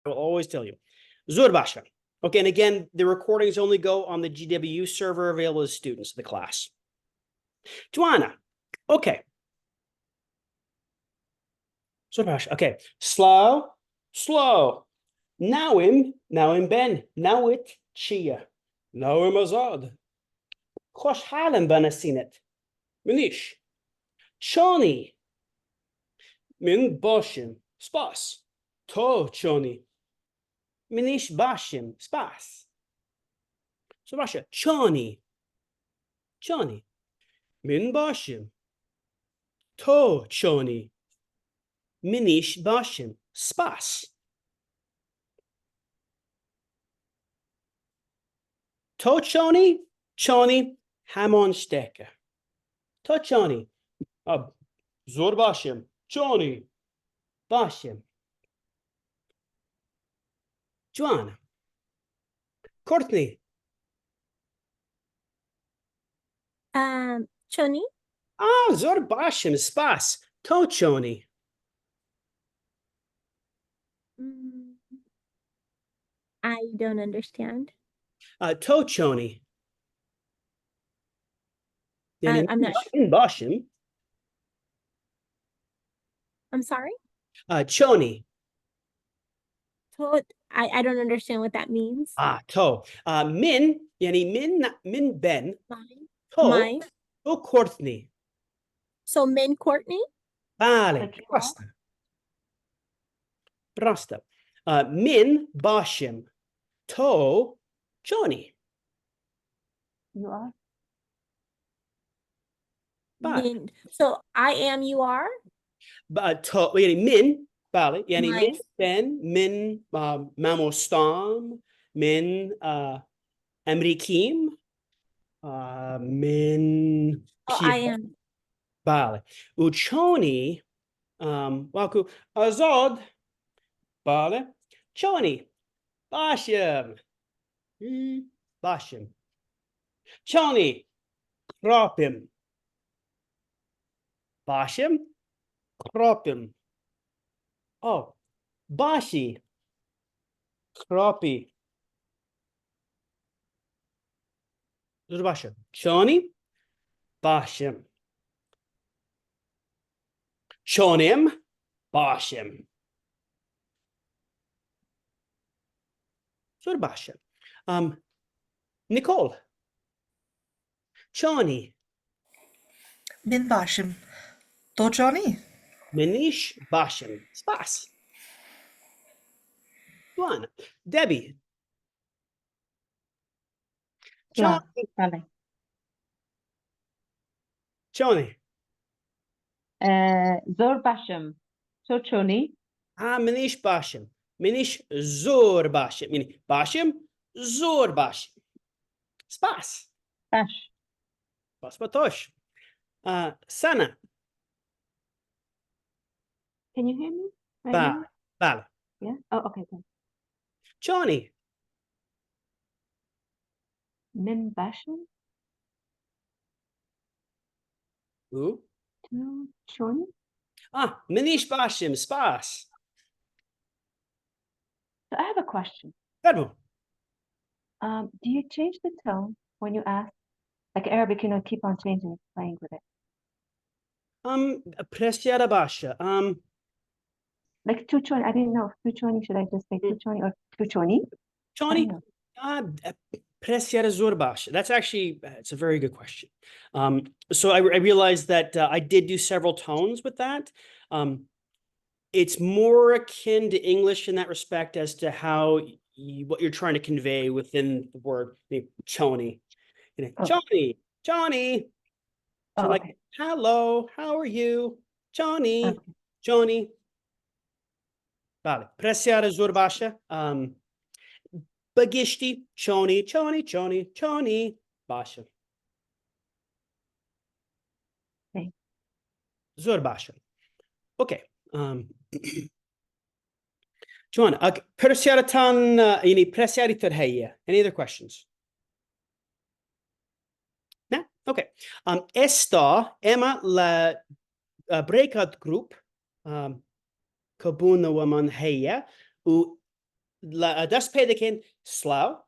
will always tell you. Zor Basha. Okay, and again, the recordings only go on the GWU server available to students of the class. Joanna. Okay. Zor Basha. Okay. Slow, slow. Nawim ben, nawit chia. Nawim azad. Khosh halam banasinet. Manish. Choni. Min bashim. Spas. To choni. Minish bashim. Spas. So Russia. Choni. Choni. Min bashim. To choni. Minish bashim. Spas. To choni. Choni. Hamon steke. To choni. Zor bashim. Choni. Bashim. Joanna. Courtney. Choni. Zor bashim. Spas. To choni. I don't understand. To choni. I'm not sure. In bashim. I'm sorry? Choni. To, I don't understand what that means. To. Min, yani min ben. Mine. To Courtney. So Min Courtney? Vale, Prosta. Min bashim. To Choni. You are? Min. So I am, you are? To, yani min, vale, yani Mine. min ben, min mamostam, min Amrikim, min I am. Vale. Uchoni, waku azad, vale. Choni, bashim. Bashim. Choni, kropim. Bashim, kropim. Oh, bashi, kropi. Bashim. Choni, bashim. Chonim, bashim. Bashim. Nicole. Choni. Min bashim. To Johnny. Minish bashim. Spas. One. Debbie. Choni. Vale. Choni. Zor bashim. To choni. Minish bashim. Minish zor bashim. Meaning bashim, zor bashim. Spas. Bash. Spas batosh. Sana. Can you hear me? Right Vale. now? Vale. Yeah? Oh, okay. Good. Choni. Min bashim. Who? To choni. Minish bashim. Spas. So I have a question. Good. Do you change the tone when you ask? Like Arabic, keep on changing, playing with it. Presiada basha. Like tuchoni, I didn't know. Tuchoni, should I just say tuchoni or tuchoni? Choni. Presiada zor basha. That's actually, it's a very good question. So I realized that I did do several tones with that. It's more akin to English in that respect as to how what you're trying to convey within the word choni. Choni, Johnny. So like, okay. Hello, how are you? Johnny, Johnny. Vale. Presiada zor basha. Bagishti, Choni, basha. Okay. Zor basha. Okay. Joanna, Persiaratan, Presiari Terheya. Any other questions? No? Okay. Esta, Emma, la breakout group, Kabuna Waman Heya, das pedikin slav,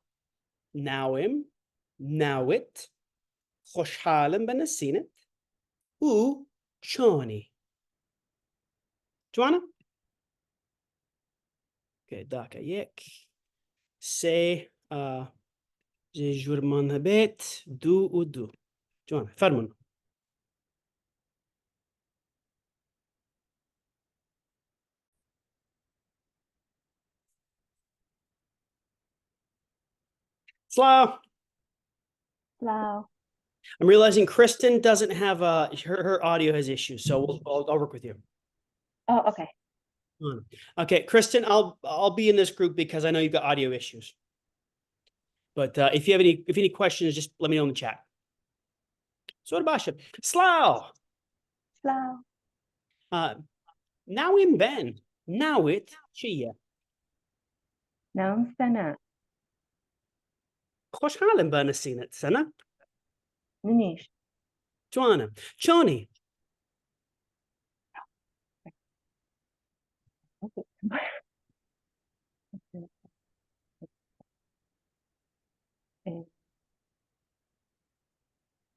nowim, nowit, خوشحالم به نسینت او چونی. جوانا؟ اوكي داك يك سي زي جورمان هبيت دو ودو. جوانا فرمون. Slow. Hello. I'm realizing Kristen doesn't have her audio has issues, so I'll work with you. Oh, okay. Okay, Kristen, I'll be in this group because I know you've got audio issues. But if you have any questions, just let me know in the chat. So what about you? Slow. Hello. Now in Ben. Now it Chia. نعم سنة. خوشحالم به نسینت سنة. منيش. جوانا. چونی.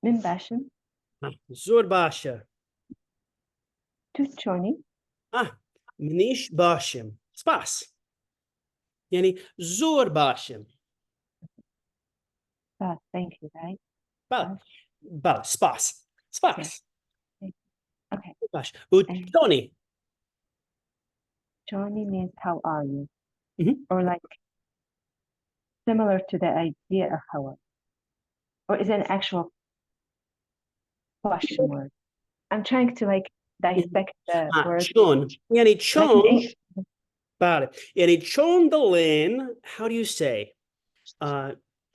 من باشم. زور باشه. تو چونی. منیش باشم. سپاس. یعنی زور باشم. Thank you, right? بله سپاس. سپاس. Okay. باش. و چونی. Choni means how are you? Mhm. Or like similar to the idea of how are you? Or is it an actual question word? I'm trying to like dissect the word. چون. یعنی Like in چون. English. بله. یعنی چون دلین, how do you say?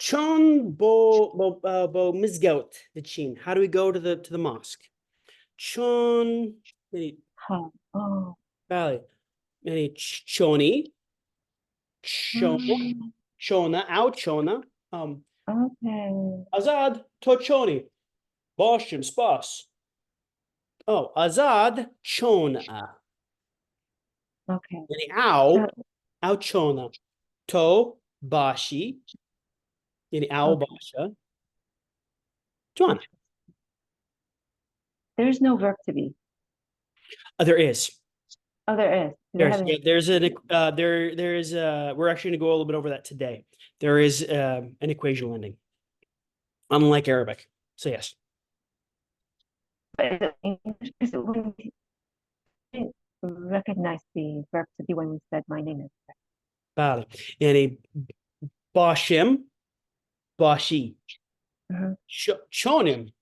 چون bo mizgout the chin. How do we go to the mosque? چون یعنی How? Oh. بله. یعنی چونی. چونه او چونه. Okay. آزاد تو چونی. باشم سپاس. آزاد چونه. Okay. یعنی او چونه. تو باشی. یعنی او باشه. جوانا. There's no verb to be. There is. Oh, there is. There's we're actually going to go a little bit over that today. There is an equational ending, unlike Arabic. So yes. But English, because we didn't recognize the verb to be when we said my name is. بله. يعني باشم باشی. چونم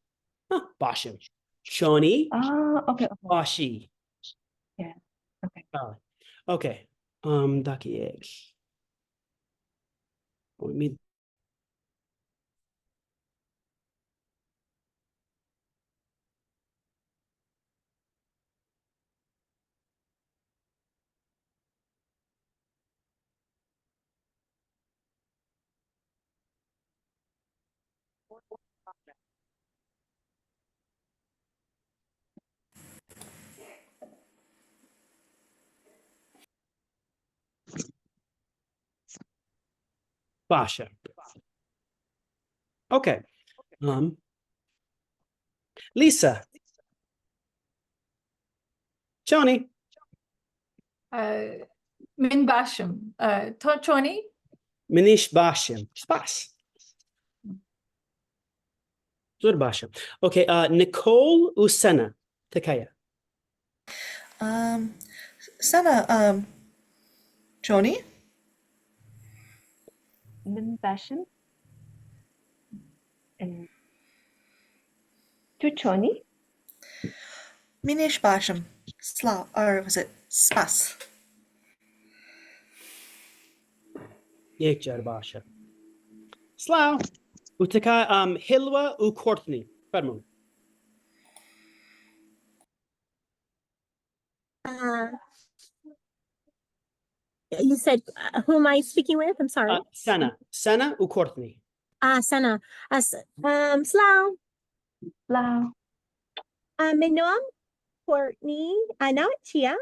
باشم. چونی Okay. باشی. Yeah. Okay. Okay. داکی یک. باشه. Okay. Lisa. چونی. من باشم. تو چونی؟ منیش باشم. سپاس. زور باشم. Okay. Nicole و سنة. تکایه. سنة چونی؟ من باشم. تو چونی؟ منیش باشم. Slav, or was it spas? یک جر باشه. سلام. و تکایه هلوا و کورتنی. فرمون. You said, who am I speaking with? I'm sorry. سنة و کورتنی. Sana. Slow. Hello. My name Courtney. Now Chia.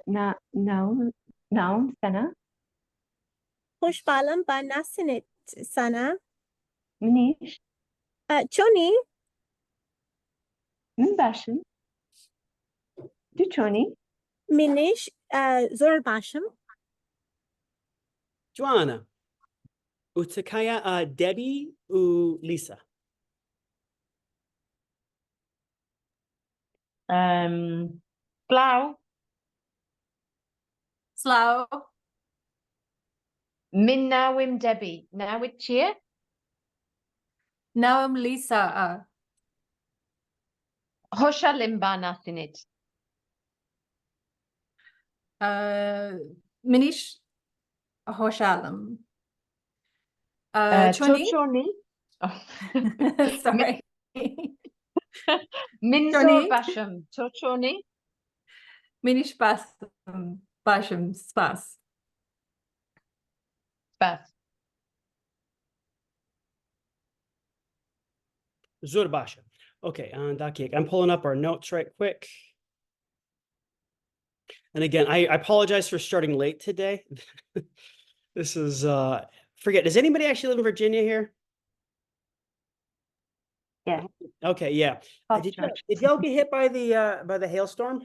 No, Noun, sana. خوشبالم با نسنت سنة. منيش. چونی؟ من باشم. Du چونی؟ منش زور باشم. Joanna. Utakaya Debbie u Lisa. Blau. Slow. Min nawim Debbie. Nawit cheer. Now I'm Lisa. Hosha limba nasinit. Minish Hoshalem. Choni. Choni. Oh. Sorry. Min zor Choni. basham. Choni. Minish Basham Spas. Bas. Zurbasha. Okay, and I'm pulling up our notes right quick. And again, I apologize for starting late today. This is forget, does anybody actually live in Virginia here? Yeah. Okay, yeah. Falls Did Church. y'all get hit by the hailstorm?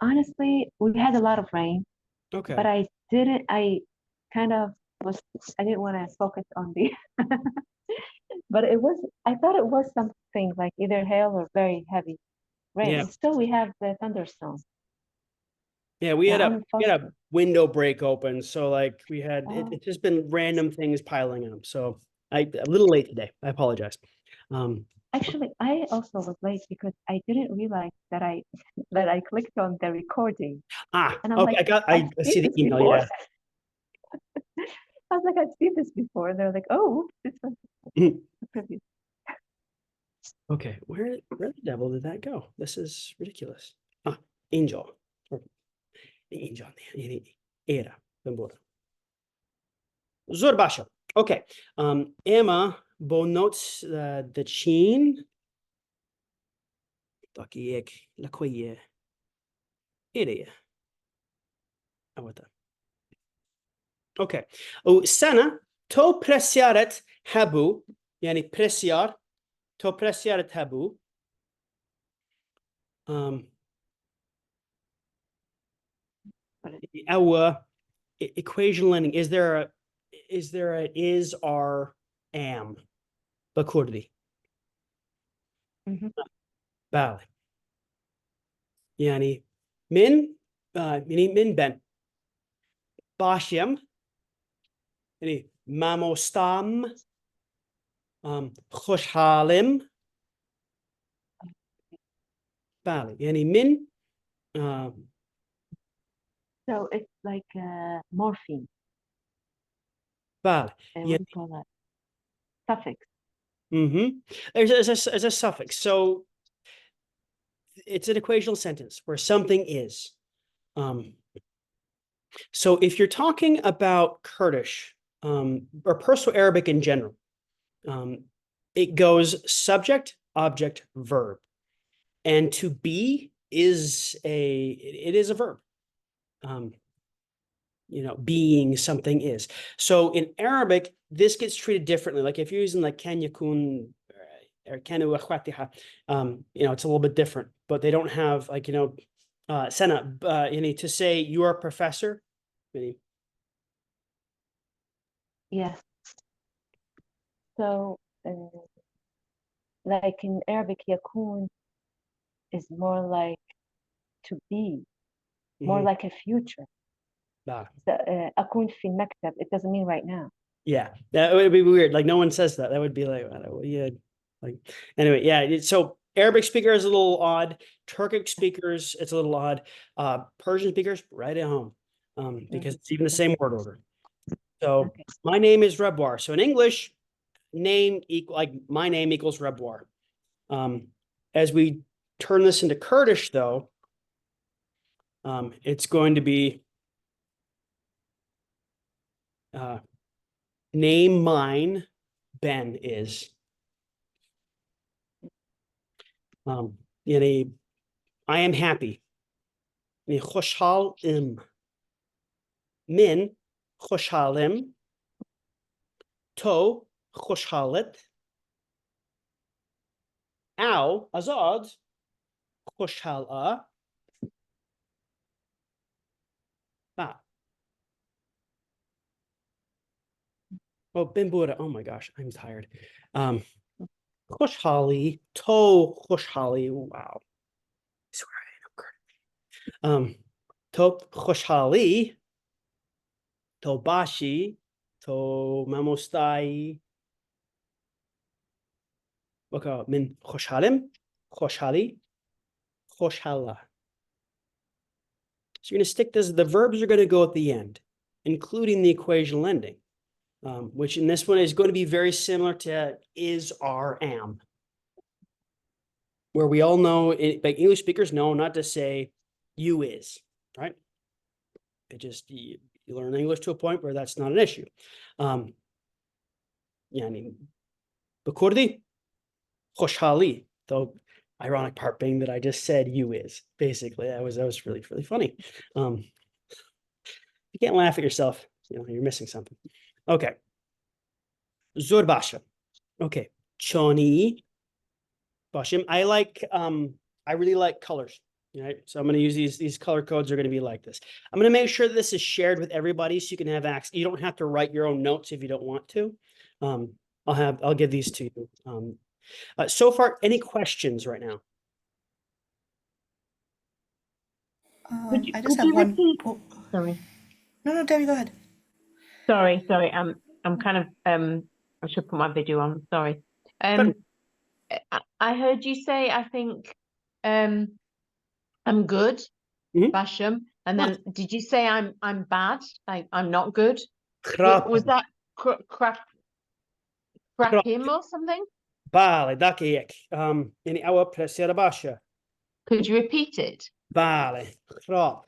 Honestly, we had a lot of rain, Okay. but I kind of I didn't want to focus on the, but I thought it was something like either hail or very heavy rain. Yeah. And still we have the thunderstorm. Yeah, we had Yeah, a window break open, so like we had Oh. it's just been random things piling up. So a little late today. I apologize. Actually, I also was late because I didn't realize that I clicked on the recording. And I'm okay, like, I see the email. Before. Yeah. I was like, I've seen this before. And they're like, oh, this one. Mhm. Previous. Okay, where the devil did that go? This is ridiculous. Angel. Or Angel. Era. Bembora. Zorbasha. Okay. Emma Bonots the Chin. Takiek Lakoye. Iria. Okay. Sana to presiaret habu. Yani presiar. To presiaret habu. Our equation lending, is there a is, are, am بكردي بالي يعني من يعني من بن باشيم يعني ماموستام خوشحالم بالي يعني من So it's like morphine. بالي What do يعني you call that? Suffix. There's a suffix. So it's an equational sentence where something is. So if you're talking about Kurdish or Perso Arabic in general, it goes subject, object, verb. And to be is a verb. Being something is. So in Arabic, this gets treated differently. Like if you're using like kan yakun or kanu akhwatiha, it's a little bit different, but they don't have like, sana, to say you are a professor. Yes. So like in Arabic, yakun is more like to be, more like a future. أكون في المكتب, it doesn't mean right now. Yeah, that would be weird. Like no one says that. That would be like, yeah, like anyway, yeah. So Arabic speakers a little odd. Turkic speakers, it's a little odd. Persian speakers, right at home, because it's even the same word order. So my name is Rebwar. So in English, name my name equals Rebwar. As we turn this into Kurdish, though, it's going to be name mine Ben is. I am happy. يعني خوشحال من خوشحالم تو خوشحالت أو أزاد خوشحال بعد. Oh, Ben Buddha. Oh my gosh, I'm tired. خوشحالی تو خوشحالی. Wow. I swear I am Kurdish. تو خوشحالی تو باشی تو ممستایی. Okay, من خوشحالم خوشحالی خوشحاله. So you're going to stick this, the verbs are going to go at the end, including the equational ending, which in this one is going to be very similar to is, are, am, where we all know, like English speakers know not to say you is, right? It just, you learn English to a point where that's not an issue. Yani, بكردي خوشحالی, though ironic part being that I just said you is, basically. That was really, really funny. You can't laugh at yourself, you're missing something. Okay. Zor basha. Okay. Choni bashim. I really like colors. Right. So I'm going to use these color codes are going to be like this. I'm going to make sure that this is shared with everybody so you can have access. You don't have to write your own notes if you don't want to. I'll give these to you. So far, any questions right now? I just have you one. repeat? Oh, Sorry. no, Debbie, go ahead. Sorry. I'm kind of I should put my video on. Sorry. Fine. I heard you say, I think, I'm good, Mhm. Basham, and Ah. then did you say I'm bad? Like I'm not good? Was Krapim. that crap Krap. him or something? Bale, dakijek. Any awa presera basha. Could you repeat it? Bale. Krap.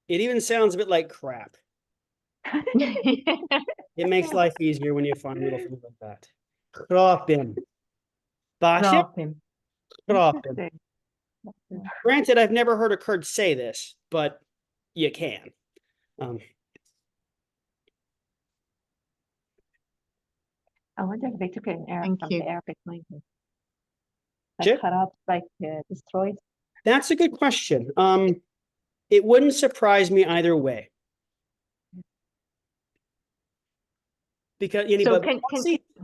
It even sounds a bit like crap. It makes life easier when you find little things like that. Krapim. Basha. Drop him. Krapim. Interesting. Granted, I've never heard a Kurd say this, but you can. I wonder if they took it in Thank from you. the Arabic language. Sure. Like kharab, like destroyed. That's a good question. It wouldn't surprise me either way. Because So but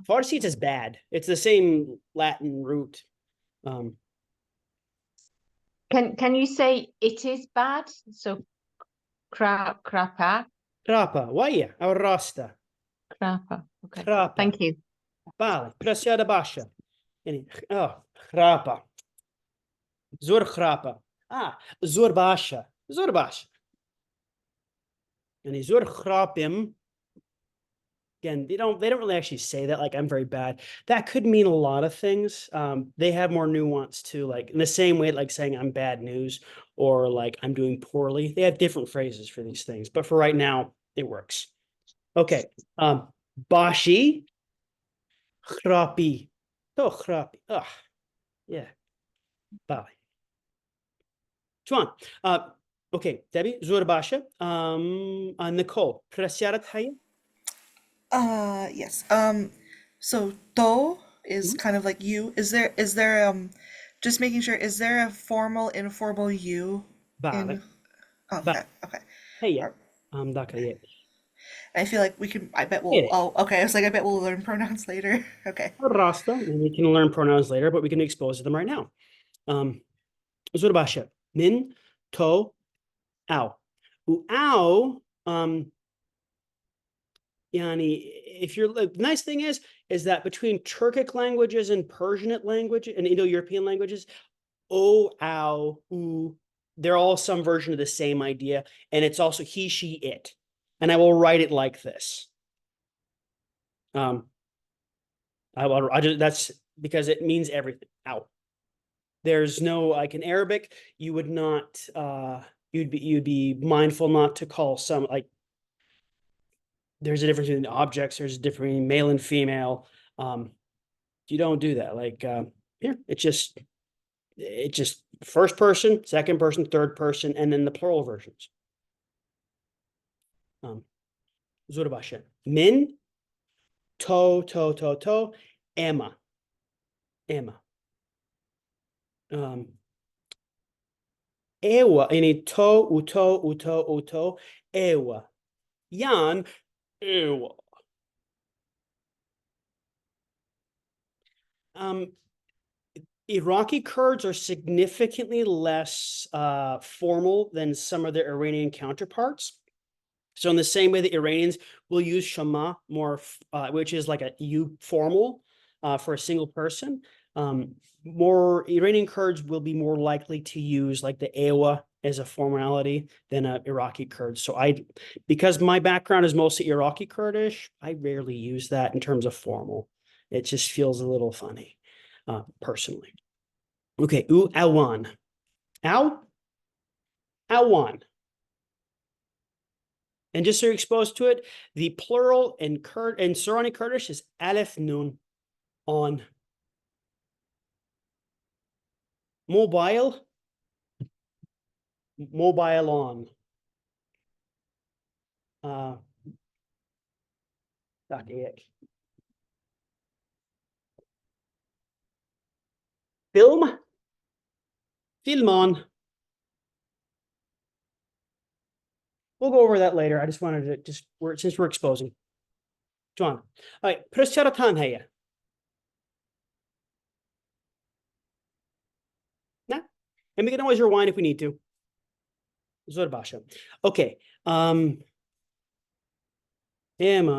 Farsi is just bad. It's the same Latin root. can you say it is bad? So crappa, Krapa, waya, or rasta. crappa. Okay. Krapa. Thank you. Bale, presiada basha. Krapa. Zor krapa. Zor basha. Zor basha. And zor krapim. Again, they don't really actually say that, like I'm very bad. That could mean a lot of things. They have more nuance too, like in the same way, like saying I'm bad news or like I'm doing poorly. They have different phrases for these things, but for right now, it works. Okay. Bashi. Khrapi. Oh, khrapi. Ugh. Yeah. Bye. Chuan. Okay, Debbie, Zor Basha. Nicole, Prasyarat Hayya. Yes. So do is kind of like you. Is there just making sure, is there a formal, informal you Bale. in okay, okay. Hayya. Dakaya. I feel like I bet Yeah. okay, I was like, I bet we'll learn pronouns later. Okay. Rasta, and we can learn pronouns later, but we can expose to them right now. Zor Basha. Min, to, ow. Ow, Yani, if you're the nice thing is that between Turkic languages and Persianate language and Indo-European languages, ow, ooh, they're all some version of the same idea, and it's also he, she, it, and I will write it like this. That's because it means everything. Ow. There's no, like in Arabic, you would not, you'd be mindful not to call some, like, there's a difference between objects, there's a difference between male and female. You don't do that. Like here, it just first person, second person, third person, and then the plural versions. Zorbasha. Min, to, Emma. Ewa, any to, uto, ewa. Yan, ewa. Iraqi Kurds are significantly less formal than some of their Iranian counterparts. So in the same way the Iranians will use Shama more, which is like a U formal for a single person, more Iranian Kurds will be more likely to use like the Ewa as a formality than Iraqi Kurds. So because my background is mostly Iraqi Kurdish, I rarely use that in terms of formal. It just feels a little funny, personally. Okay, awan. Awan. And just so you're exposed to it, the plural in Sorani Kurdish is Aleph Nun on. Mobile on. Film on. We'll go over that later. I just wanted to since we're exposing. John. All right, Prasharatan Haya. Nah. And we can always rewind if we need to. Zorbasha. Okay. Emma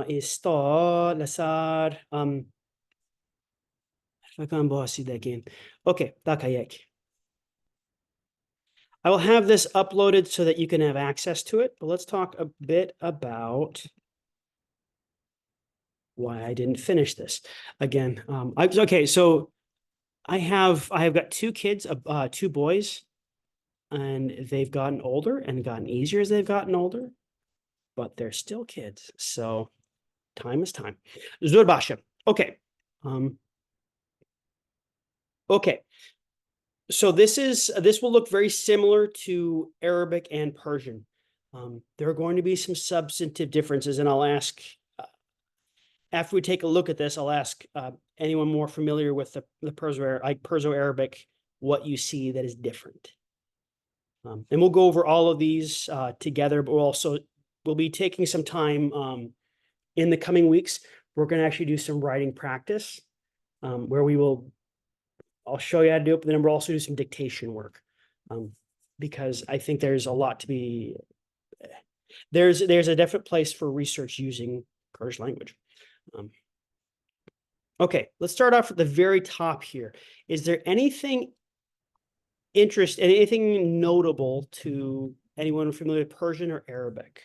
is lasar. I can't bossy that again. Okay, Dakayek. I will have this uploaded so that you can have access to it, but let's talk a bit about why I didn't finish this. Again, okay, so I have got two kids, two boys, and they've gotten older and gotten easier as they've gotten older, but they're still kids. So time is time. Zorbasha. Okay. Okay. So this will look very similar to Arabic and Persian. There are going to be some substantive differences, and I'll ask, after we take a look at this, I'll ask anyone more familiar with the Perso-Arabic what you see that is different. And we'll go over all of these together, but we'll be taking some time in the coming weeks. We're going to actually do some writing practice where I'll show you how to do it, but then we'll also do some dictation work because I think there's a lot to be, there's a definite place for research using Kurdish language. Okay, let's start off at the very top here. Is there anything anything notable to anyone familiar with Persian or Arabic?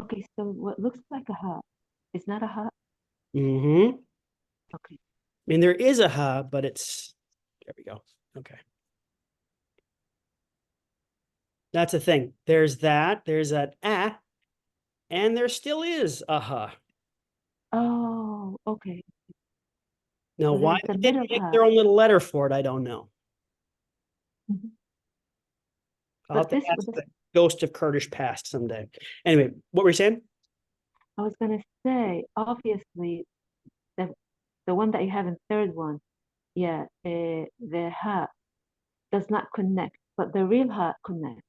Okay, so what looks like a ha, it's not a ha? Mm-hmm. Okay. I mean, there is a ha, but there we go. Okay. That's the thing. There's that and there still is a ha. Oh, okay. Now, So why there's they a bit didn't of make ha. their own little letter for it, I don't know. Mhm. I'll have But to ask the ghost of Kurdish past someday. Anyway, what were you saying? I was gonna say, obviously, the one that you have in third one, yeah, the ha does not connect, but the real ha connects.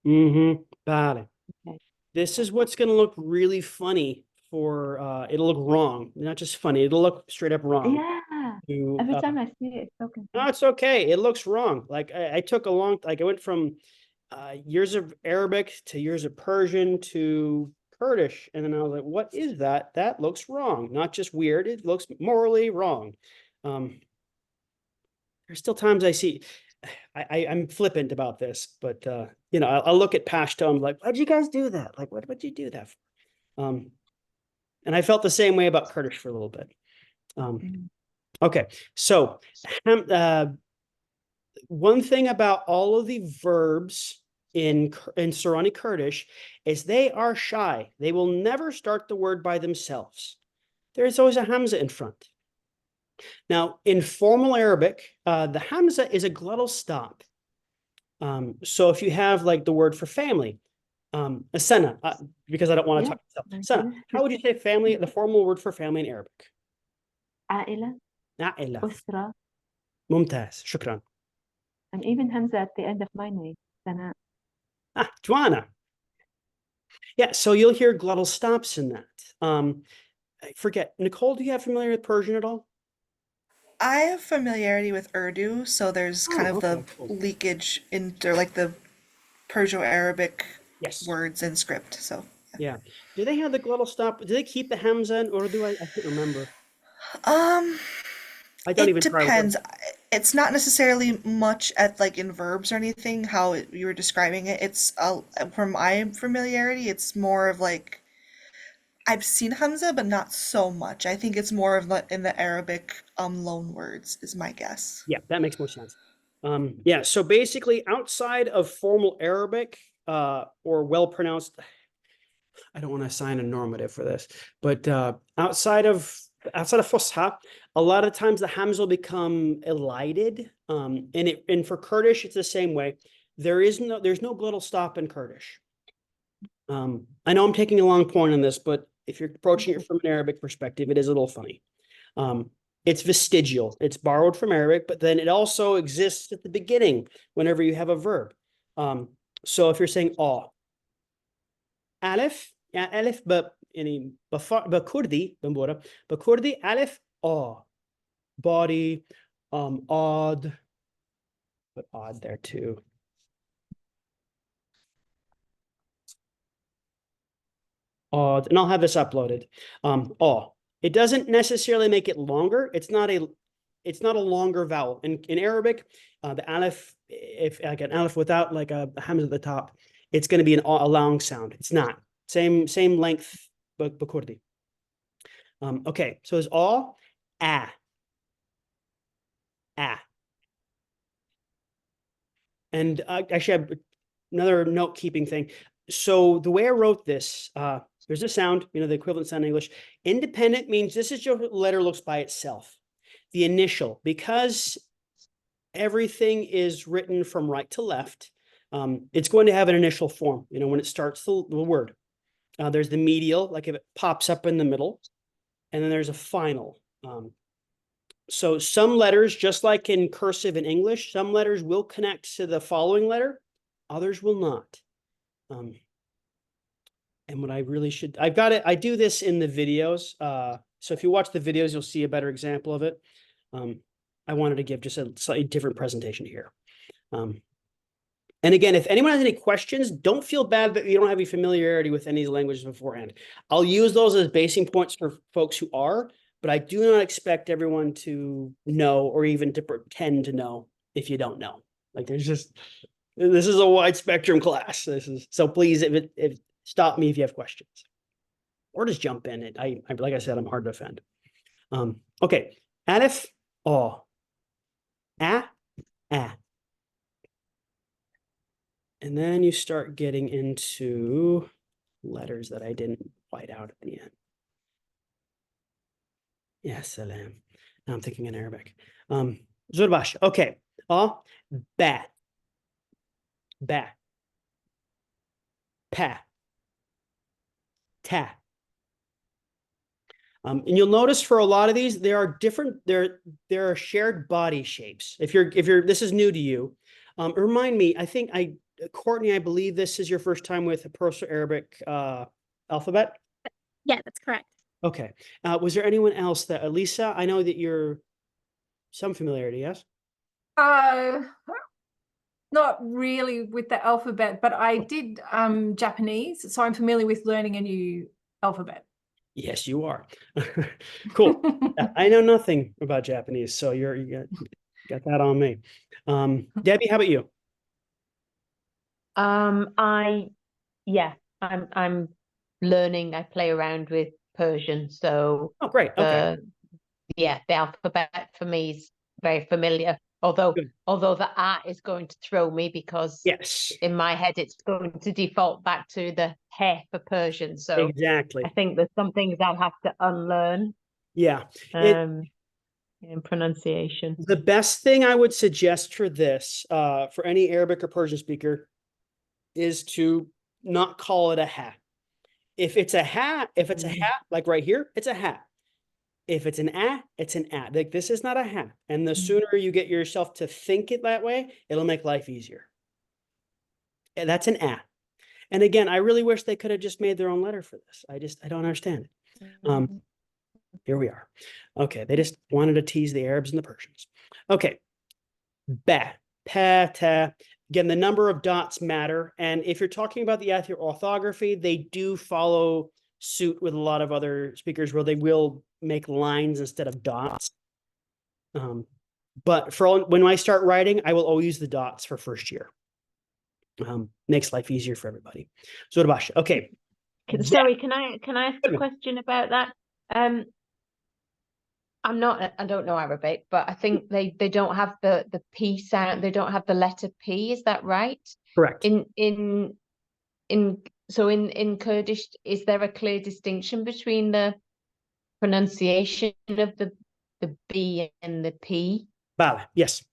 Mm-hmm. Got it. Okay. This is what's going to look really funny it'll look wrong. Not just funny, it'll look straight up wrong. Yeah. Every time I see it, it's so confusing. No, it's okay. It looks wrong. Like I took I went from years of Arabic to years of Persian to Kurdish. And then I was like, what is that? That looks wrong. Not just weird. It looks morally wrong. There's still times I see, I'm flippant about this, but I'll look at Pashto. I'm like, why'd you guys do that? Like, what'd you do that for? And I felt the same way about Kurdish for a little bit. Okay, so one thing about all of the verbs in Sorani Kurdish is they are shy. They will never start the word by themselves. there's always a hamza in front. Now, in formal Arabic, the hamza is a glottal stop. So if you have like the word for family, sana, because I don't want to Yeah, talk I myself. Sana, can. how would you say family, the formal word for family in Arabic? عائلة, عائلة. أسرة, ممتاز. شكرا. and even Hamza at the end of my name. Sana. Joanna. Yeah, so you'll hear glottal stops in that. I forget, Nicole, do you have familiar with Persian at all? I have familiarity with Urdu, so there's kind Oh, of the okay, cool. leakage into like the Perso-Arabic Yes. words and script. So Yeah. Do they have the glottal stop? Do they keep the hamza in Urdu? I can't remember. um I don't it even try. depends. It's not necessarily much at like in verbs or anything how you were describing it. It's from my familiarity, it's more of like I've seen Hamza, but not so much. I think it's more of in the Arabic loan words is my guess. Yeah, that makes more sense. Yeah, so basically outside of formal Arabic or well-pronounced, I don't want to assign a normative for this, but outside of Fusha, a lot of times the Hamza will become elided. And for Kurdish, it's the same way. There's no glottal stop in Kurdish. I know I'm taking a long point on this, but if you're approaching it from an Arabic perspective, it is a little funny. It's vestigial. It's borrowed from Arabic, but then it also exists at the beginning whenever you have a verb. So if you're saying aw, alif, yeah, alif, but Kurdi, but Kurdi, alif, aw, body, odd, but odd there too. Odd, and I'll have this uploaded. Aw. It doesn't necessarily make it longer. It's not a longer vowel. In Arabic, the aleph, if like an aleph without like a hamza at the top, it's going to be a long sound. It's not. Same length, but Kurdi. Okay, so it's all ah. And actually, I have another note keeping thing. So the way I wrote this, there's a sound, the equivalent sound in English. Independent means this is your letter looks by itself. The initial, because everything is written from right to left, it's going to have an initial form, when it starts the word. There's the medial, like if it pops up in the middle, and then there's a final. So some letters, just like in cursive in English, some letters will connect to the following letter, others will not. And what I really should, I've got it, I do this in the videos. So if you watch the videos, you'll see a better example of it. I wanted to give just a slightly different presentation here. And again, if anyone has any questions, don't feel bad that you don't have any familiarity with any of the languages beforehand. I'll use those as basing points for folks who are, but I do not expect everyone to know or even to pretend to know if you don't know. Like this is a wide spectrum class. So please, if stop me if you have questions, or just jump in. I like I said, I'm hard to offend. Okay, alif, aw, ah. And then you start getting into letters that I didn't white out at the end. Yeah, salam. Now I'm thinking in Arabic. Zurbash. Okay. Ba. Ba. Pa. Ta. And you'll notice for a lot of these, there are different, there are shared body shapes. If you're this is new to you, remind me, Courtney, I believe this is your first time with a Perso-Arabic alphabet. Yeah, that's correct. Okay. Was there anyone else that, Elisa, I know that you're some familiarity, yes? Not really with the alphabet, but I did Japanese, so I'm familiar with learning a new alphabet. Yes, you are. Cool. I know nothing about Japanese, so you got that on me. Debbie, how about you? I'm learning. I play around with Persian, so Oh, great. Okay. the alphabet for me is very familiar. Although Good. the A is going to throw me because Yes. in my head it's going to default back to the he for Persian. So Exactly. I think there's some things I'll have to unlearn. Yeah. In pronunciation. The best thing I would suggest for this, for any Arabic or Persian speaker, is to not call it a hat. If it's a hat, like right here, it's a hat. If it's it's an a. Like this is not a hat. And the sooner you get yourself to think it that way, it'll make life easier. And that's an a. And again, I really wish they could have just made their own letter for this. I don't understand it. Here we are. Okay, they just wanted to tease the Arabs and the Persians. Okay, ba, pa, ta. Again, the number of dots matter. And if you're talking about the orthography, they do follow suit with a lot of other speakers where they will make lines instead of dots. But when I start writing, I will always use the dots for first year. Makes life easier for everybody. Zorbash. Okay. Sorry, can I ask a question about that? I don't know Arabic, but I think they don't have the P sound. They don't have the letter P. Is that right? Correct. In Kurdish, is there a clear distinction between the pronunciation of the B and the P? Bala, yes.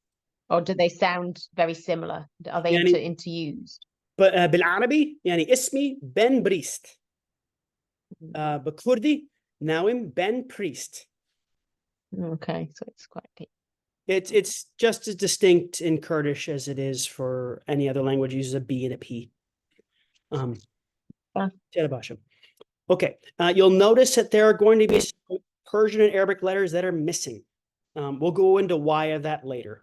Or do they sound very similar? Are they interused? بالعربي يعني اسمي بن بريست. بكردي ناوم بن priest. Okay, so it's quite deep. It's just as distinct in Kurdish as it is for any other language. It uses a B and a P. Okay, you'll notice that there are going to be some Persian and Arabic letters that are missing. We'll go into why of that later.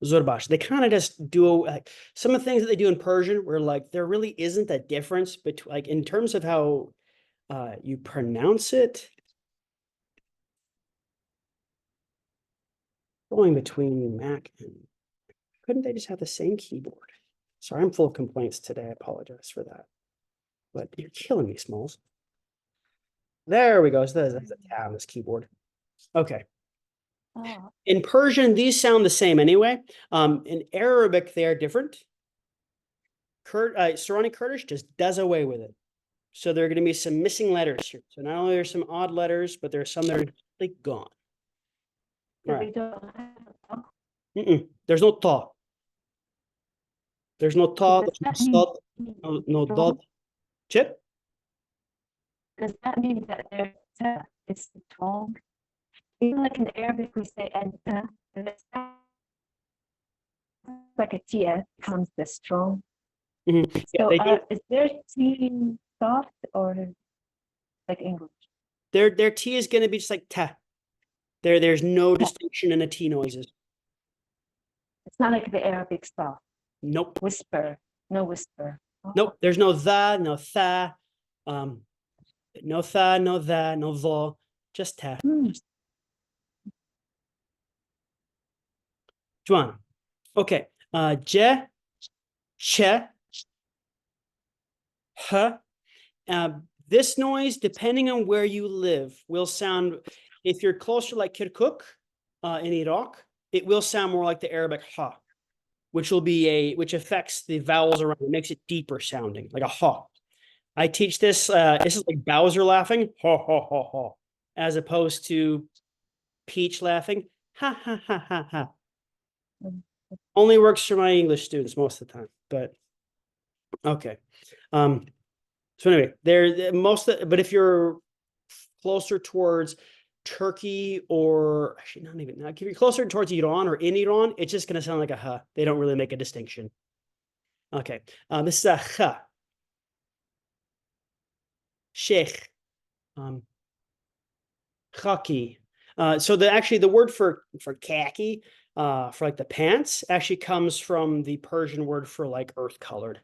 Zorbash, they kind of just do some of the things that they do in Persian where like there really isn't a difference between like in terms of how you pronounce it. Going between Mac and couldn't they just have the same keyboard? Sorry, I'm full of complaints today. I apologize for that. But you're killing me, Smalls. There we go. So there's a tab on this keyboard. Okay. Oh. In Persian, these sound the same anyway. In Arabic, they are different. Sorani Kurdish just does away with it. So there are going to be some missing letters here. So not only are some odd letters, but there are some that are like gone. All right. There's no ta. There's no ta. There's no sad. No dot. Chip? Does that mean that it's strong? Even like in Arabic, we say anta, and it's like a tia becomes the strong. Mm-hmm. So Yeah, is their T soft or like English? Their T is going to be just like ta. There's no distinction in the T noises. It's not like the Arabic soft. Nope. Whisper. No whisper. Oh. Nope. There's no tha, no tha, no tha, no tha, no tho, just ta. Juan. Okay. Je, che, ha. This noise, depending on where you live, will sound, if you're closer like Kirkuk in Iraq, it will sound more like the Arabic ha, which affects the vowels around. It makes it deeper sounding, like a ha. I teach this. This is like Bowser laughing, ha ha ha ha, as opposed to Peach laughing, ha ha ha ha ha. Only works for my English students most of the time, but okay. So anyway, but if you're closer towards Turkey or actually not even now, if you're closer towards Iran or in Iran, it's just going to sound like a ha. They don't really make a distinction. Okay, this is a ha. Sheikh, khaki. So the word for khaki, for like the pants, actually comes from the Persian word for like earth colored.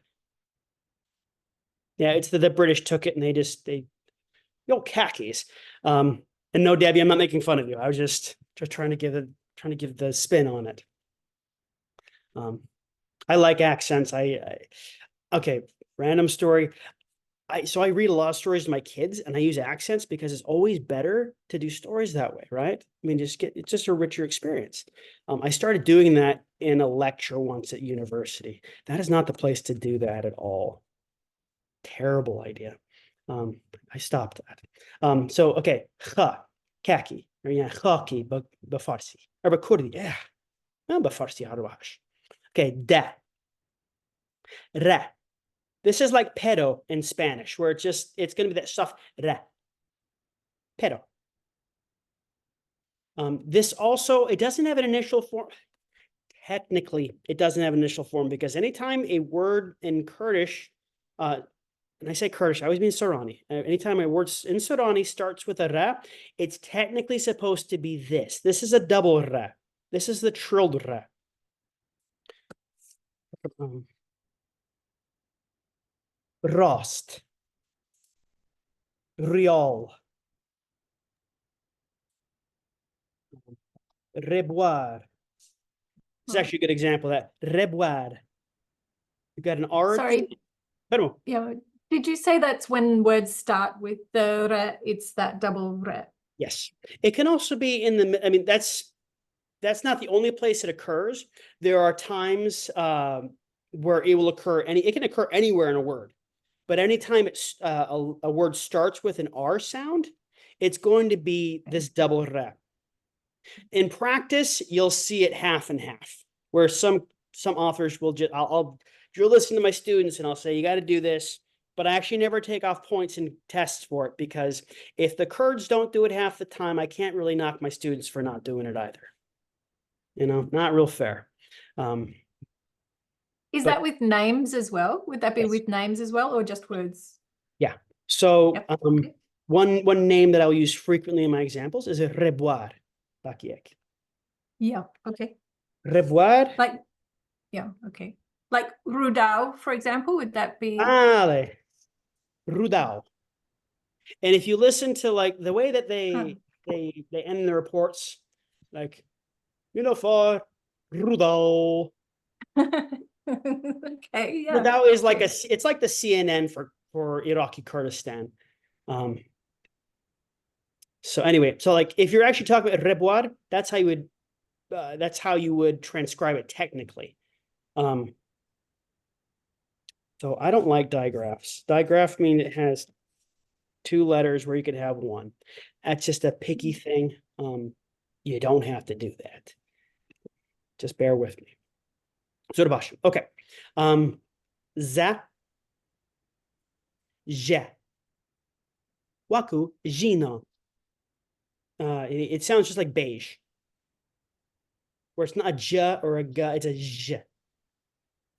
Yeah, it's the British took it and they khakis. And no, Debbie, I'm not making fun of you. I was just trying to give the spin on it. I like accents. Okay, random story. So I read a lot of stories to my kids and I use accents because it's always better to do stories that way, right? I mean, it's just a richer experience. I started doing that in a lecture once at university. That is not the place to do that at all. Terrible idea. I stopped that. So okay, kha, khaki, or yeah, khaki, but Farsi, or Kurdi, yeah, Farsi Arabash. Okay, da, ra. This is like pero in Spanish, where it's going to be that soft ra. Pero. This also, it doesn't have an initial form. Technically, it doesn't have an initial form because anytime a word in Kurdish, and I say Kurdish, I always mean Sorani. Anytime a word in Sorani starts with a ra, it's technically supposed to be this. This is a double ra. This is the trilled ra. Rost. Riol. Reboir. It's actually a good example of that. Reboir. You've got an R. Sorry. Pardon. Yeah. Did you say that's when words start with the re, it's that double re? Yes. It can also be in the, I mean, that's not the only place it occurs. There are times where it will occur, it can occur anywhere in a word. But anytime it's a word starts with an R sound, it's going to be this double re. In practice, you'll see it half and half, where some authors will just, I'll listen to my students and I'll say, you got to do this, but I actually never take off points in tests for it, because if the Kurds don't do it half the time, I can't really knock my students for not doing it either. You know, not real fair. Is But- that with names as well? Would that be Yes. with names as well, or just words? Yeah. So Yep, okay. one name that I'll use frequently in my examples is a reboir. Bakiek. Yeah. Okay. Revoir. Like, yeah. Okay. Like Rudao, for example, would that be? Ale. Rudao. And if you listen to like the way that they end the reports, like, for Rudao. Okay. Yeah. Rudao is like okay. it's like the CNN for Iraqi Kurdistan. So anyway, so like if you're actually talking about revoir, that's how you would transcribe it technically. So I don't like digraphs. Digraph means it has two letters where you could have one. That's just a picky thing. You don't have to do that. Just bear with me. Zorbash. Okay. Za. Je. Waku. Jino. It sounds just like beige. Where it's not a j or a g, it's a j.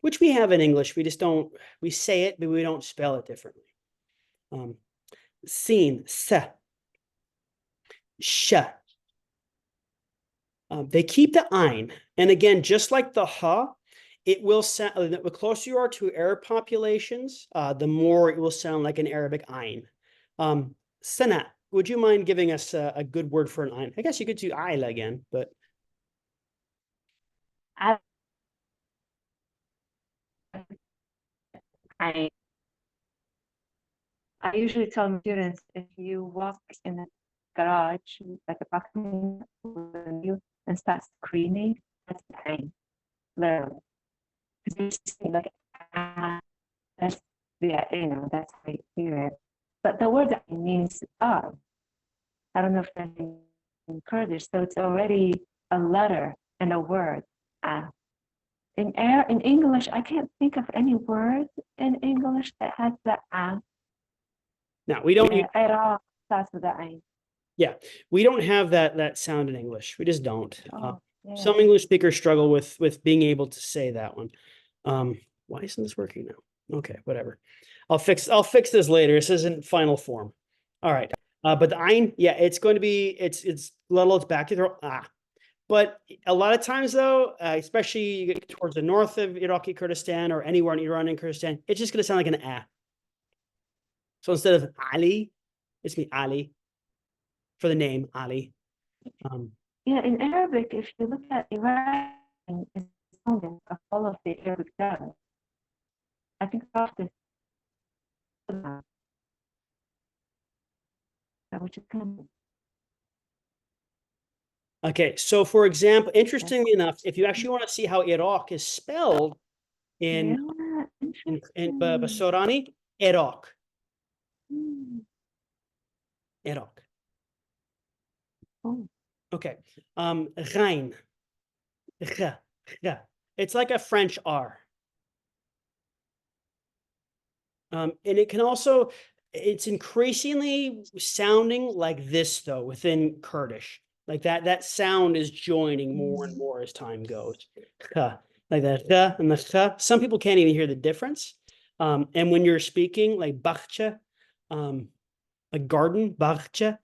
Which we have in English. We just don't, we say it, but we don't spell it differently. Sin, se. Sh. They keep the ein. And again, just like the ha, it will sound, the closer you are to Arab populations, the more it will sound like an Arabic ein. Sana, would you mind giving us a good word for an ein? I guess you could do aila again, but. I usually tell my students, if you walk in a garage, like a parking lot, and start screaming, that's the ain, literally. Because you're just saying like, that's that's how you hear it. But the word that means I don't know if that's in Kurdish, so it's already a letter and a word. In English, I can't think of any word in English that has the No, we don't. Iraq starts with the ain. Yeah, we don't have that sound in English. We just don't. Yeah. Some English speakers struggle with being able to say that one. Why isn't this working now? Okay, whatever. I'll fix this later. This isn't final form. All right. But the ein, yeah, it's going to be it's little, it's back to throw But a lot of times though, especially you get towards the north of Iraqi Kurdistan or anywhere in Iran and Kurdistan, it's just going to sound like an ah. So instead of Ali, it's me Ali for the name Ali. Yeah, in Arabic, if you look at Iran, it's of all of the Arabic dialects. I think after which is kind of Okay, so for example, interestingly enough, if you actually want to see how Iraq is spelled in yeah, in interesting. Basorani, Iraq. Iraq. Oh, Okay. Rein. Re, re. It's like a French R. And it can also, it's increasingly sounding like this though within Kurdish. Like that sound is joining more and more as time goes. Kha, like that kha and the kha. Some people can't even hear the difference. And when you're speaking like bahçe, a garden, bahçe,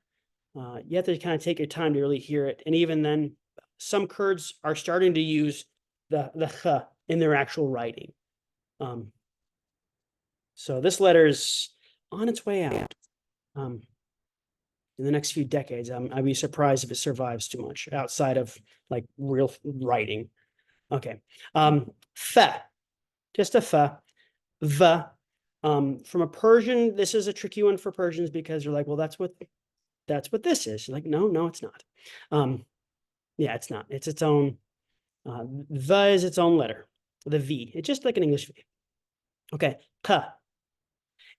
you have to kind of take your time to really hear it. And even then, some Kurds are starting to use the kha in their actual writing. So this letter is on its way out. In the next few decades, I'd be surprised if it survives too much outside of like real writing. Okay. Fa, just a fa. Va. From a Persian, this is a tricky one for Persians because they're like, well, that's what this is. Like, no, it's not. Yeah, it's not. It's its own. Va is its own letter. The V. It's just like an English V. Okay. Ka.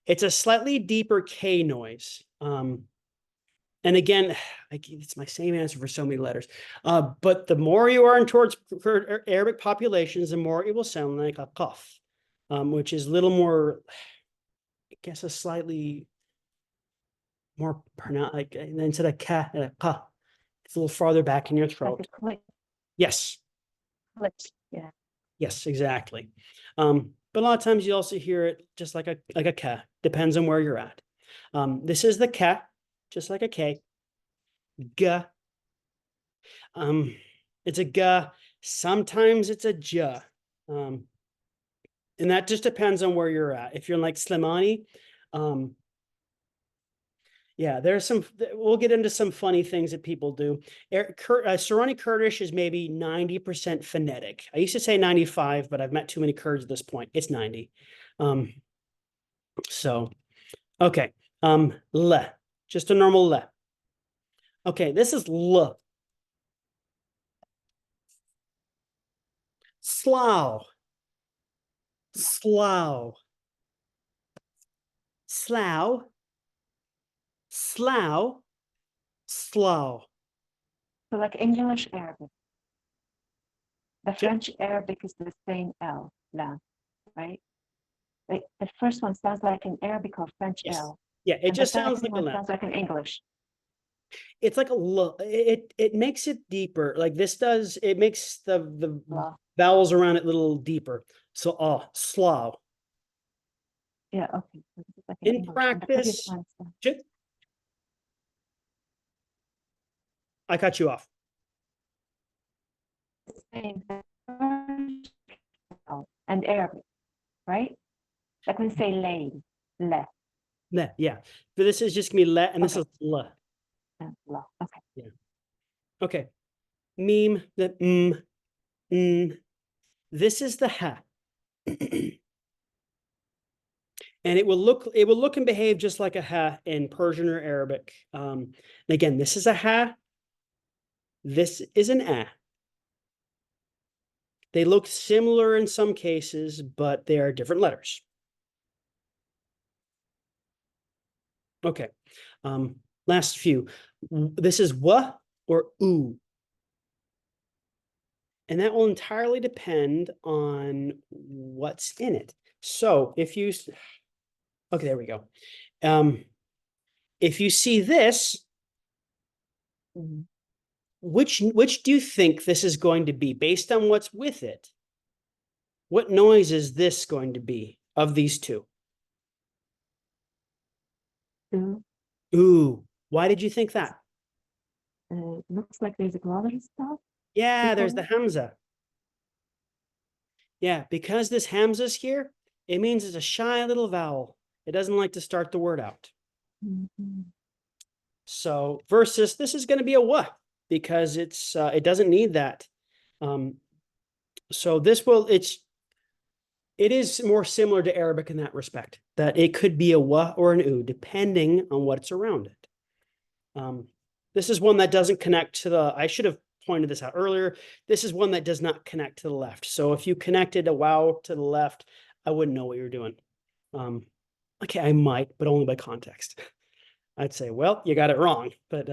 It's a slightly deeper K noise. And again, it's my same answer for so many letters. But the more you are in towards Arabic populations, the more it will sound like a qaf, which is a little more, I guess, a slightly more pronounced, like instead of ka, ka, it's a little farther back in your like throat. a click, Yes. click. Yeah. Yes, exactly. But a lot of times you also hear it just like a ka, depends on where you're at. This is the ka, just like a K. Ga. It's a ga. Sometimes it's a ja. And that just depends on where you're at. If you're in like Slimani, yeah, there's some, we'll get into some funny things that people do. Sorani Kurdish is maybe 90% phonetic. I used to say 95, but I've met too many Kurds at this point. It's 90. So, okay. Le, just a normal le. Okay, this is l. Slough. Slough. Slough. Slough. Slough. So like English Arabic. The Yep. French Arabic is the same L, la, right? Like the first one sounds like an Arabic or French Yes. L. Yeah, it And just the sounds second like a one la. sounds like an English. It's like a l. It makes it deeper. Like this does. It makes the La. vowels around it a little deeper. So slough. Yeah, okay. So this is like an In English. And the previous practice, one is I cut you off. the same French L and Arabic, right? Like when we say lay, le, Le, yeah. But this is just gonna be let, and this Okay. is le. and la. Okay. Okay. Meme, the This is the ha. And it will look and behave just like a ha in Persian or Arabic. And again, this is a ha. This is an ah. They look similar in some cases, but they are different letters. Okay. Last few. This is wa or oo. And that will entirely depend on what's in it. So if you, okay, there we go. If you see this, which do you think this is going to be based on what's with it? What noise is this going to be of these two? Ooh, Ooh, why did you think that? looks like there's a glottal stuff. Yeah, there's the Before? Hamza. Yeah, because this Hamza's here, it means it's a shy little vowel. It doesn't like to start the word out. Mhm. So versus this is going to be a wa because it doesn't need that. So this will, it is more similar to Arabic in that respect, that it could be a wa or an u depending on what's around it. This is one that doesn't connect to the, I should have pointed this out earlier. This is one that does not connect to the left. So if you connected a wow to the left, I wouldn't know what you're doing. Okay, I might, but only by context. I'd say, well, you got it wrong, but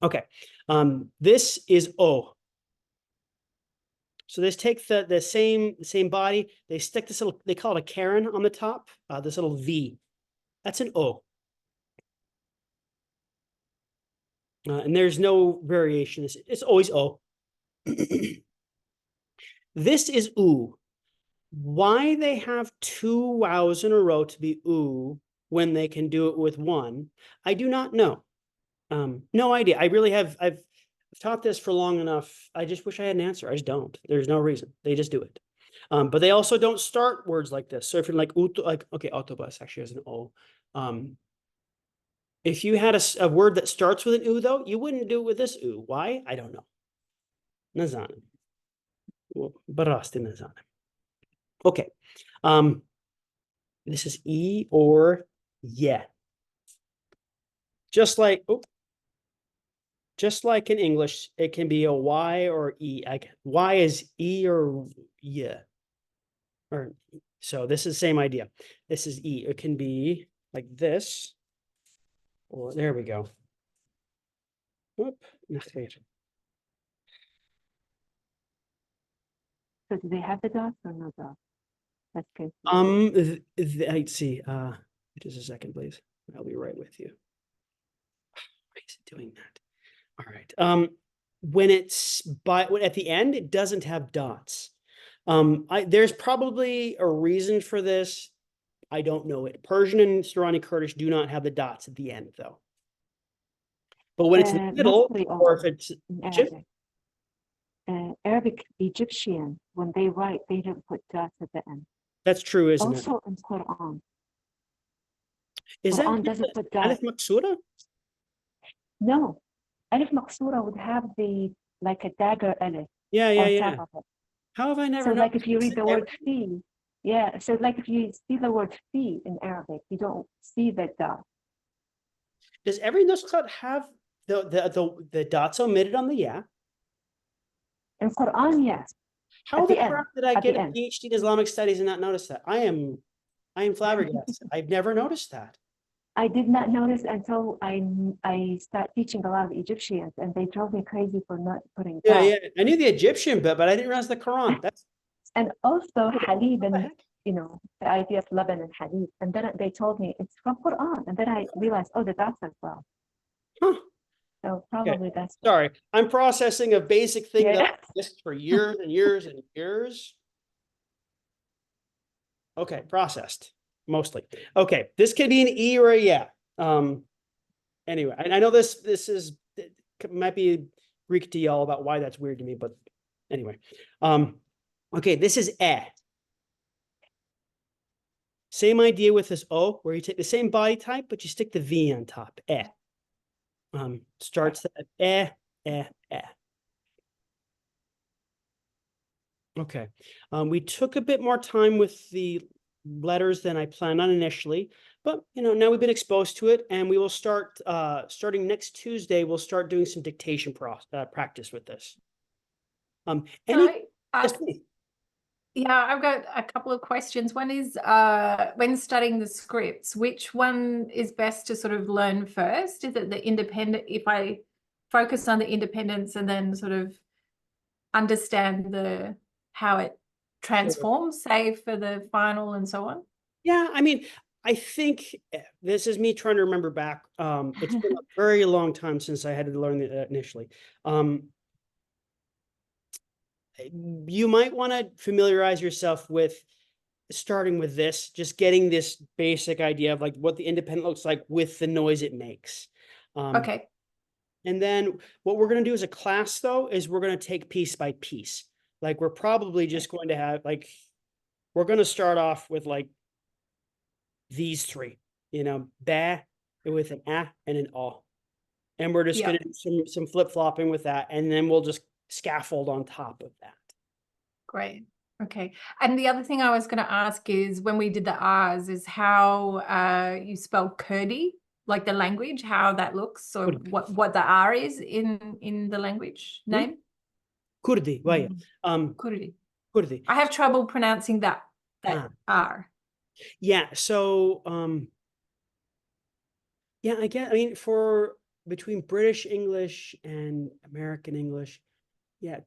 okay. This is O. So they take the same body, they stick this little, they call it a caron on the top, this little V. That's an O. And there's no variation. It's always O. This is oo. Why they have two wows in a row to be oo when they can do it with one, I do not know. No idea. I really have, I've taught this for long enough. I just wish I had an answer. I just don't. There's no reason. They just do it. But they also don't start words like this. So if you're like, okay, autobus actually has an O. If you had a word that starts with an oo, though, you wouldn't do it with this oo. Why? I don't know. Nazanim. Barasti nazanim. Okay. This is E or yeah. Just like in English, it can be a Y or E. Y is E or yeah. Or so this is the same idea. This is E. It can be like this. Or there we go. Whoop. So do they have the dots or no dots? That's good. I'd see. Just a second, please. I'll be right with you. Why is it doing that? All right. When it's at the end, it doesn't have dots. There's probably a reason for this. I don't know it. Persian and Sorani Kurdish do not have the dots at the end, though. But when it's in the middle, or if it's Arabic. Arabic Egyptian, when they write, they don't put dots at the end. That's true, isn't it? Also in Quran. Is Quran that doesn't put dots. Alif Maksura? No. Alif Maksura would have like a dagger alif. Yeah. On top of it. How have I never So known? like if you read the word fi, yeah. So like if you see the word fi in Arabic, you don't see the dot. Does every nuskhat have the dots omitted on the yeah? In Quran, yes. How At the the end, crap did I at get the a end. PhD in Islamic studies and not notice that? I am flabbergasted. I've never noticed that. I did not notice until I started teaching a lot of Egyptians, and they drove me crazy for not putting dots. Yeah. I knew the Egyptian bit, but I didn't realize the Quran. That's And also Halib, what the and heck? the idea of Lebanon and Halib. And then they told me it's from Quran, and then I realized, oh, the dots as well. Huh. So probably that's Sorry, I'm processing a basic thing Yeah. that exists for years and years and years. Okay, processed mostly. Okay, this could be an E or a yeah. Anyway, I know this is it might be Greek to y'all about why that's weird to me, but anyway. Okay, this is eh. Same idea with this O, where you take the same body type, but you stick the V on top. Eh. Starts at eh. Okay. We took a bit more time with the letters than I planned on initially, but now we've been exposed to it, and we will start starting next Tuesday. We'll start doing some dictation practice with this. Yes, please. Yeah, I've got a couple of questions. One is when studying the scripts, which one is best to sort of learn first? Is it the independent, if I focus on the independence and then sort of understand how it transforms, say for the final and so on? Yeah, I mean, I think this is me trying to remember back. It's been a very long time since I had to learn it initially. You might want to familiarize yourself with starting with this, just getting this basic idea of like what the independent looks like with the noise it makes. Okay. And then what we're going to do as a class, though, is we're going to take piece by piece. Like we're probably just going to have we're going to start off with like these three, ba with an a and an o. And we're just going to do some flip-flopping with that. And then we'll just scaffold on top of that. Great. Okay. And the other thing I was going to ask is when we did the R's is how you spell Kurdi, like the language, how that looks, or what the R is in the language name. Kurdi, right? Kurdi. Kurdi. I have trouble pronouncing that R. Yeah, so yeah, I mean for between British English and American English, yeah,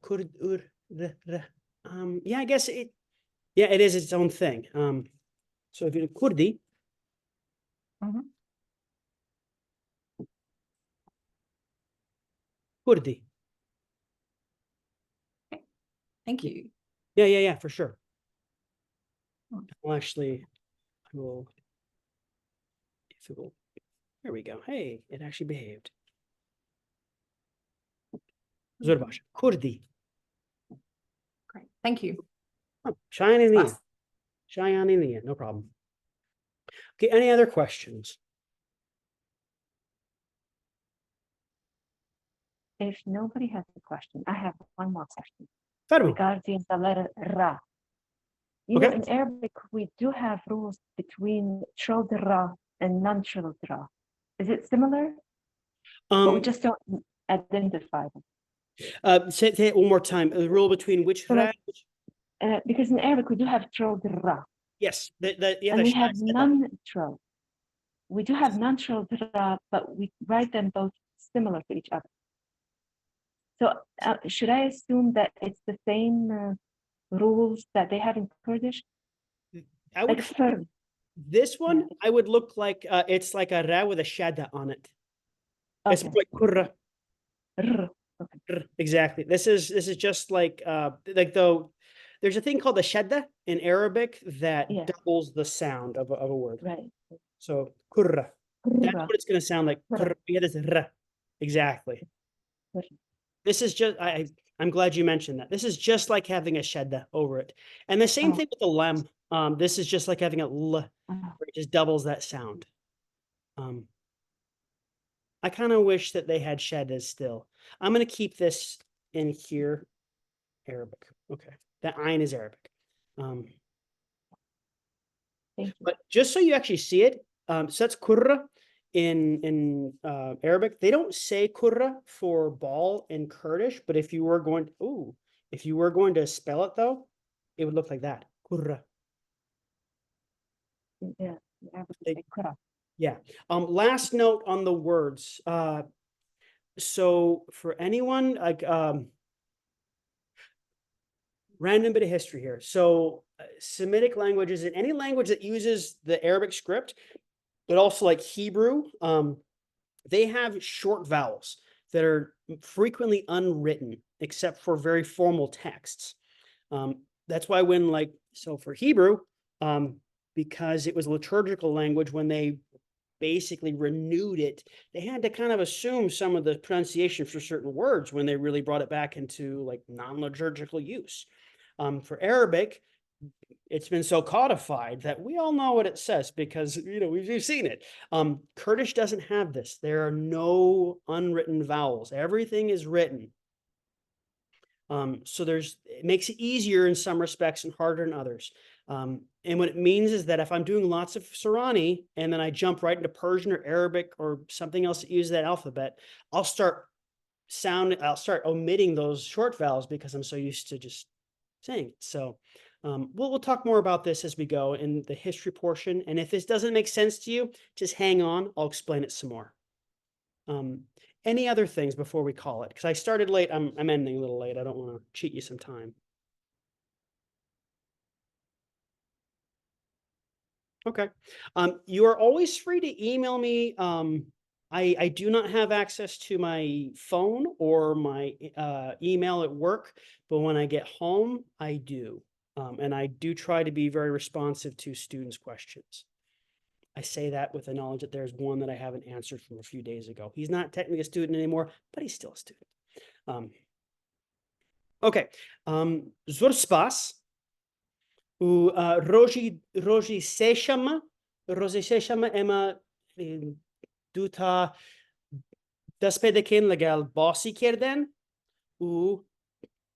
yeah, I guess it is its own thing. So if you do Kurdi, Mhm. Kurdi. Thank you. Yeah, for sure. Hmm. Well, actually, I will, if it will, there we go. Hey, it actually behaved. Zorbash, Kurdi. Great. Thank you. Oh, Cheyenne in the end. Spas. Cheyenne in the end, no problem. Okay, any other questions? If nobody has a question, I have one more question Federal. regarding the letter Ra. You know, Okay. in Arabic, we do have rules between trilled Ra and non-trilled Ra. Is it similar? But we just don't identify them. Say it one more time. The rule between which So like, ra? because in Arabic, we do have trilled Ra, Yes, yeah, and we I have said that. non-trilled. We do have non-trilled Ra, but we write them both similar to each other. So should I assume that it's the same rules that they have in Kurdish? I would Like firm. this one I would look like it's like a ra with a shadda on it. It's Okay. like kurra. R. Exactly. This is just like though there's a thing called the shadda in Arabic that Yeah. doubles the sound of a word. Right. So kurra. That's Kurra. what it's going to sound like. Kurra. Yeah, this ra. Exactly. Kurra. This is just I'm glad you mentioned that. This is just like having a shadda over it. And the same Oh. thing with the lam. This is just like having a l, where it just doubles that sound. I kind of wish that they had shaddas still. I'm going to keep this in here. Arabic. Okay. That ayn is Arabic. Thank you. But just so you actually see it, so that's kurra in Arabic. They don't say kurra for ball in Kurdish, but if you were going to spell it though, it would look like that. Kurra. Yeah. Arabic is like kurra. Yeah. Last note on the words. So for anyone like random bit of history here. So Semitic languages and any language that uses the Arabic script, but also like Hebrew, they have short vowels that are frequently unwritten except for very formal texts. That's why when so for Hebrew, because it was a liturgical language, when they basically renewed it, they had to kind of assume some of the pronunciation for certain words when they really brought it back into like non-liturgical use. For Arabic, it's been so codified that we all know what it says because we've seen it. Kurdish doesn't have this. There are no unwritten vowels. Everything is written. So it makes it easier in some respects and harder in others. And what it means is that if I'm doing lots of Sorani and then I jump right into Persian or Arabic or something else that uses that alphabet, I'll start omitting those short vowels because I'm so used to just saying it. So we'll talk more about this as we go in the history portion. And if this doesn't make sense to you, just hang on. I'll explain it some more. Any other things before we call it? Because I started late. I'm ending a little late. I don't want to cheat you some time. Okay. You are always free to email me. I do not have access to my phone or my email at work, but when I get home, I do. And I do try to be very responsive to students' questions. I say that with the knowledge that there's one that I haven't answered from a few days ago. He's not technically a student anymore, but he's still a student. Okay. Zor spas. U roji seshama ema duta daspedekin legal bossi kerden u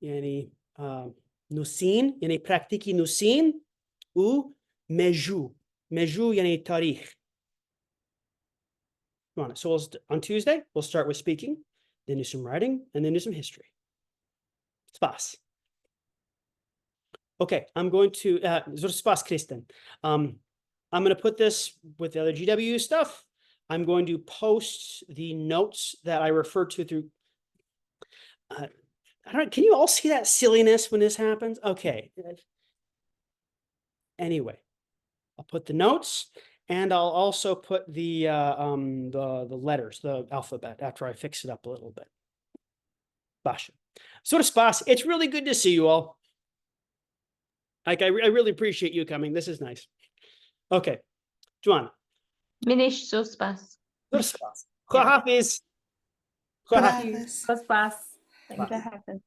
yani nusin yani praktiki nusin u meju yani tarikh. So on Tuesday we'll start with speaking, then do some writing, and then do some history. Spas. Okay, I'm going to Spas Kristen. I'm going to put this with the other GW stuff. I'm going to post the notes that I referred to through. I don't. Can you all see that silliness when this happens? Okay. Anyway, I'll put the notes, and I'll also put the letters, the alphabet, after I fix it up a little bit. Basha. So to Spas, it's really good to see you all. Like I really appreciate you coming. This is nice. Okay, Joanna. Minish suspas. So to Spas. Khwahafiz. Khwahafiz. Hafiz. Bus. Thank you Bye. for having.